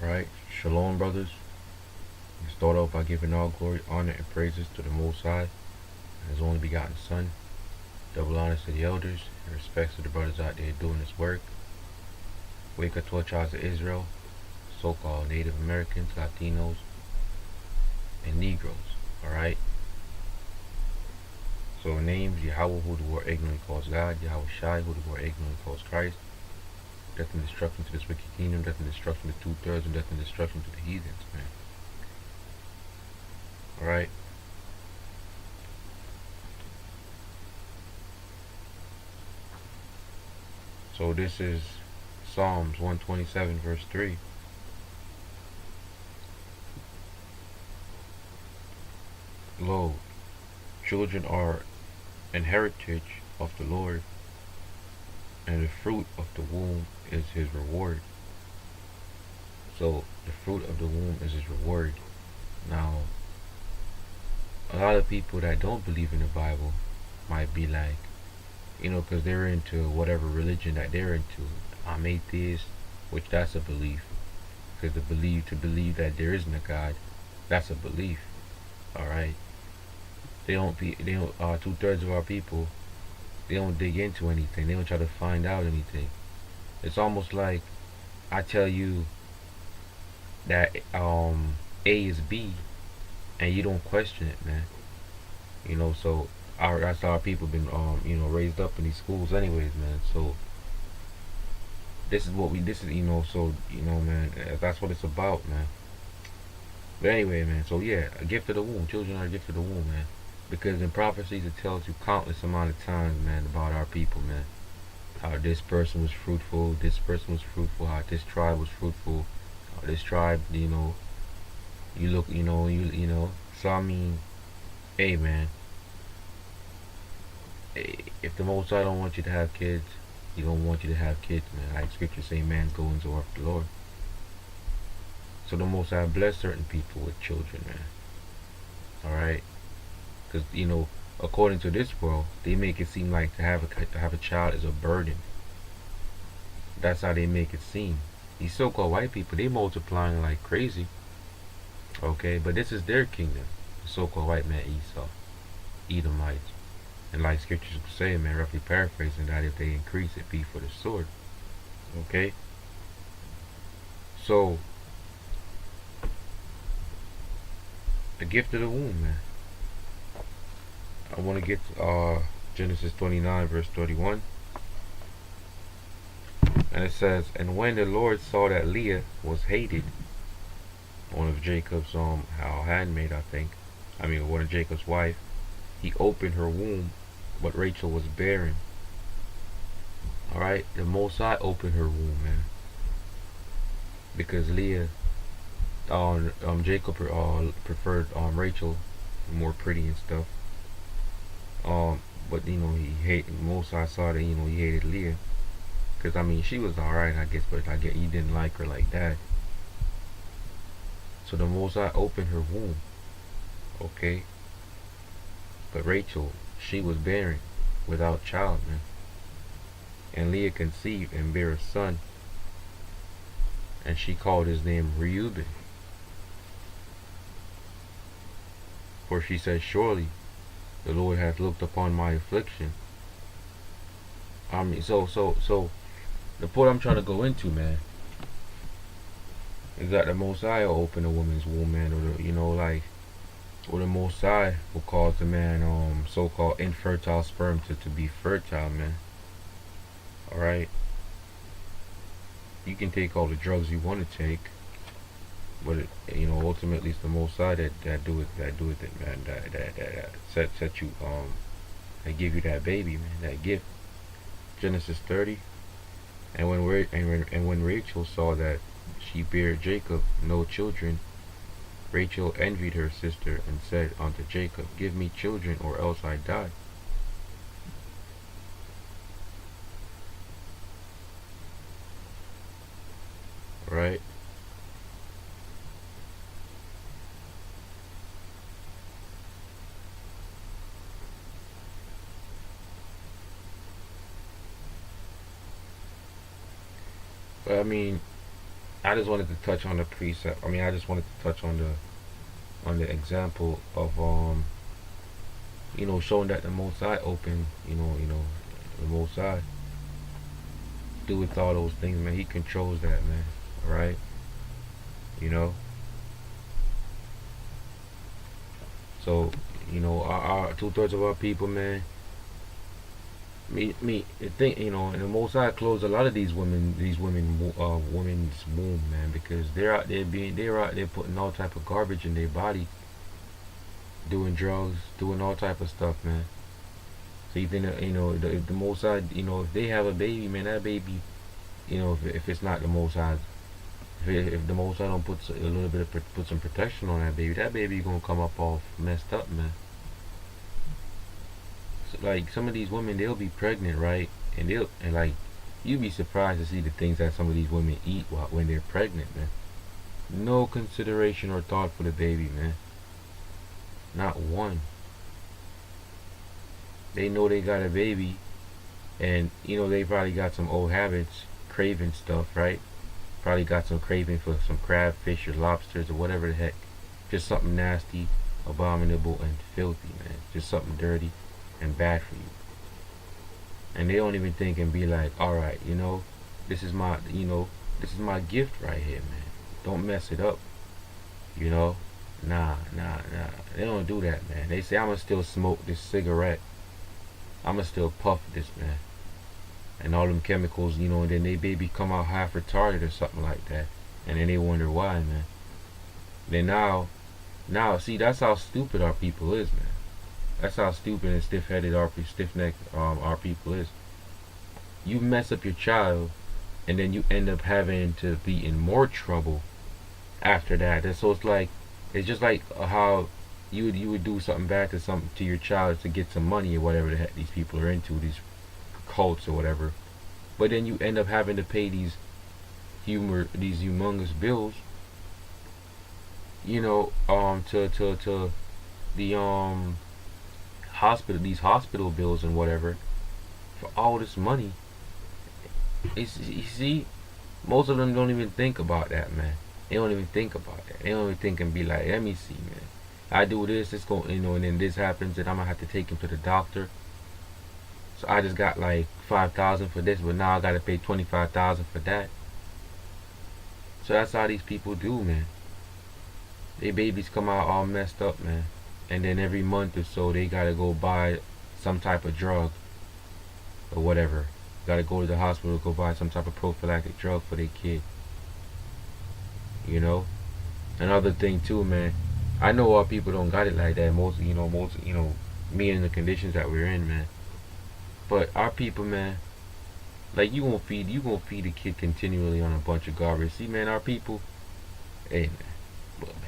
Right? Shalom, brothers. We start off by giving all glory, honor, and praises to the Most High and His only begotten Son. Double honors to the elders and respects to the brothers out there doing this work. Wake up 12 tribes of Israel, so-called Native Americans, Latinos, and Negroes. Alright? So names Yahweh, who the world ignorantly calls God, Yahweh Shai, who the world ignorantly calls Christ. Death and destruction to this wicked kingdom, death and destruction to two-thirds, and death and destruction to the heathens, man. Alright? So this is Psalms 127 verse 3. Lo, children are an heritage of the Lord, and the fruit of the womb is his reward. So the fruit of the womb is his reward. Now, a lot of people that don't believe in the Bible might be like, because they're into whatever religion that they're into. I'm atheist, which that's a belief. Because to believe that there isn't a God, that's a belief. All right. They don't. 2/3 of our people, they don't dig into anything. They don't try to find out anything. It's almost like I tell you that A is B, and you don't question it, man. So that's how our people been raised up in these schools, anyways, man. So this is man, that's what it's about, man. But anyway, man. So yeah, a gift of the womb. Children are a gift of the womb, man. Because in prophecies it tells you countless amount of times, man, about our people, man. How this person was fruitful, how this tribe was fruitful, how this tribe, you look, So I mean, hey, man, if the Most High don't want you to have kids, He don't want you to have kids, man. Like Scripture say, man, go into work for the Lord. So the Most High bless certain people with children, man. All right, because according to this world, they make it seem like to have a child is a burden. That's how they make it seem. These so-called white people, they multiplying like crazy. Okay, but this is their kingdom. The so-called white man Esau, Edomites. And like scriptures say, man, roughly paraphrasing that, if they increase, it be for the sword. Okay? So, the gift of the womb, man. I want to get to Genesis 29, verse 31. And it says, "And when the Lord saw that Leah was hated," one of Jacob's handmaid, I think. One of Jacob's wife, "He opened her womb, but Rachel was barren." Alright, the Most High opened her womb, man. Because Leah, Jacob preferred Rachel, more pretty and stuff. But Most High saw that he hated Leah, because she was alright, I guess, but I guess he didn't like her like that. So the Most High opened her womb, okay. But Rachel, she was barren, without child, man. And Leah conceived and bare a son, and she called his name Reuben. For she said, "Surely the Lord hath looked upon my affliction." So the point I'm trying to go into, man, is that the Most High will open a woman's womb, man, or the Most High will cause the man, so-called infertile sperm to be fertile, man. Alright? You can take all the drugs you want to take, but ultimately it's the Most High that do it, man, that set you, that give you that baby, man, that gift. Genesis 30. And when Rachel saw that she bare Jacob no children, Rachel envied her sister, and said unto Jacob, "Give me children, or else I die." Right? But I just wanted to touch on the precept. I mean, I just wanted to touch on the example of showing that the Most High open, the Most High do with all those things, man. He controls that, man. All right, you know. So, our 2/3 of our people, man. The thing, and the Most High closed a lot of women's womb, man, because they're out there putting all type of garbage in their body, doing drugs, doing all type of stuff, man. So you think that, the Most High, if they have a baby, man, that baby, if it's not the Most High, if the Most High don't put a little bit of put some protection on that baby gonna come up all messed up, man. So, like some of these women, they'll be pregnant, right? And like you'd be surprised to see the things that some of these women eat when they're pregnant, man. No consideration or thought for the baby, man. Not one. They know they got a baby, and they probably got some old habits, craving stuff, right? Probably got some craving for some crab, fish, or lobsters, or whatever the heck. Just something nasty, abominable, and filthy, man. Just something dirty and bad for you. And they don't even think and be like, all right, this is my, this is my gift right here, man. Don't mess it up, you know. Nah. They don't do that, man. They say, I'ma still smoke this cigarette. I'ma still puff this, man. And all them chemicals, and then they baby come out half retarded or something like that. And then they wonder why, man. Then now, see, that's how stupid our people is, man. That's how stupid and stiff-headed stiff-necked our people is. You mess up your child, and then you end up having to be in more trouble after that. And so it's just like how you would do something bad to your child to get some money or whatever the heck these people are into, these cults or whatever. But then you end up having to pay these humongous bills, to the hospital, these hospital bills and whatever, for all this money. You see, most of them don't even think about that, man. They don't even think about that. They don't even think and be like, let me see, man. I do this, it's going, and then this happens, and I'm gonna have to take him to the doctor. So I just got like 5,000 for this, but now I gotta pay 25,000 for that. So that's how these people do, man. Their babies come out all messed up, man. And then every month or so, they gotta go buy some type of drug or whatever. Gotta go to the hospital, go buy some type of prophylactic drug for their kid. Another thing too, man. I know our people don't got it like that. Most, me in the conditions that we're in, man. But our people, man, like you gonna feed a kid continually on a bunch of garbage. See, man, our people, hey, man, but, man,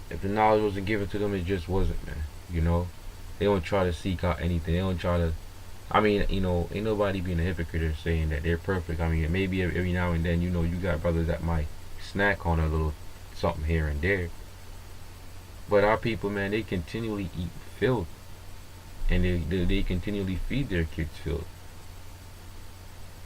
if the knowledge wasn't given to them, it just wasn't, man. They don't try to seek out anything. They don't try to. I mean, ain't nobody being a hypocrite or saying that they're perfect. I mean, maybe every now and then, you got brothers that might snack on a little something here and there. But our people, man, they continually eat filth, and they continually feed their kids filth.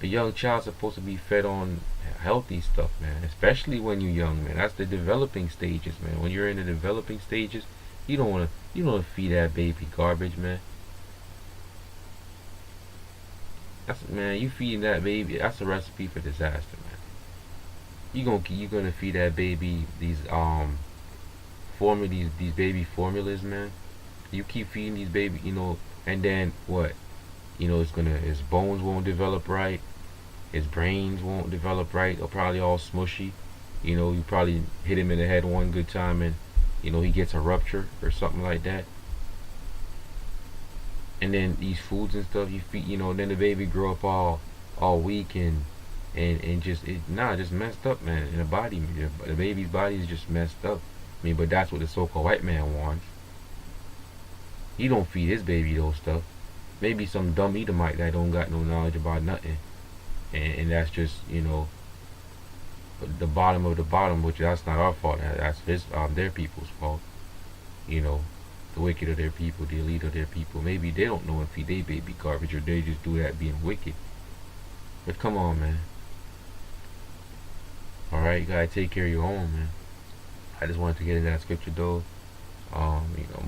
A young child's supposed to be fed on healthy stuff, man. Especially when you're young, man. That's the developing stages, man. When you're in the developing stages, you don't wanna feed that baby garbage, man. Man, you feeding that baby, that's a recipe for disaster, man. You gonna feed that baby these these baby formulas, man. You keep feeding these baby, and then what? His bones won't develop right, his brains won't develop right, they'll probably all smushy. You probably hit him in the head one good time and he gets a rupture or something like that. And then these foods and stuff you feed, then the baby grow up all weak and just just messed up, man. In the body, the baby's body is just messed up. I mean, but that's what the so-called white man wants. He don't feed his baby those stuff. Maybe some dumb Edomite that don't got no knowledge about nothing, and that's just the bottom of the bottom, which that's not our fault. That's their people's fault. The wicked of their people, the elite of their people. Maybe they don't know and feed their baby garbage, or they just do that being wicked. But come on, man. right? You gotta take care of your own, man. I just wanted to get into that scripture though.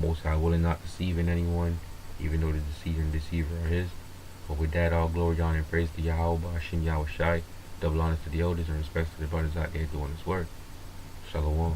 Most High willing not deceiving anyone, even though the deceiver and deceiver are His. But with that, all glory, honor, and praise to Yahweh, Hashem Yahweh Shai. Double honors to the elders and respects to the brothers out there doing this work. Shalom.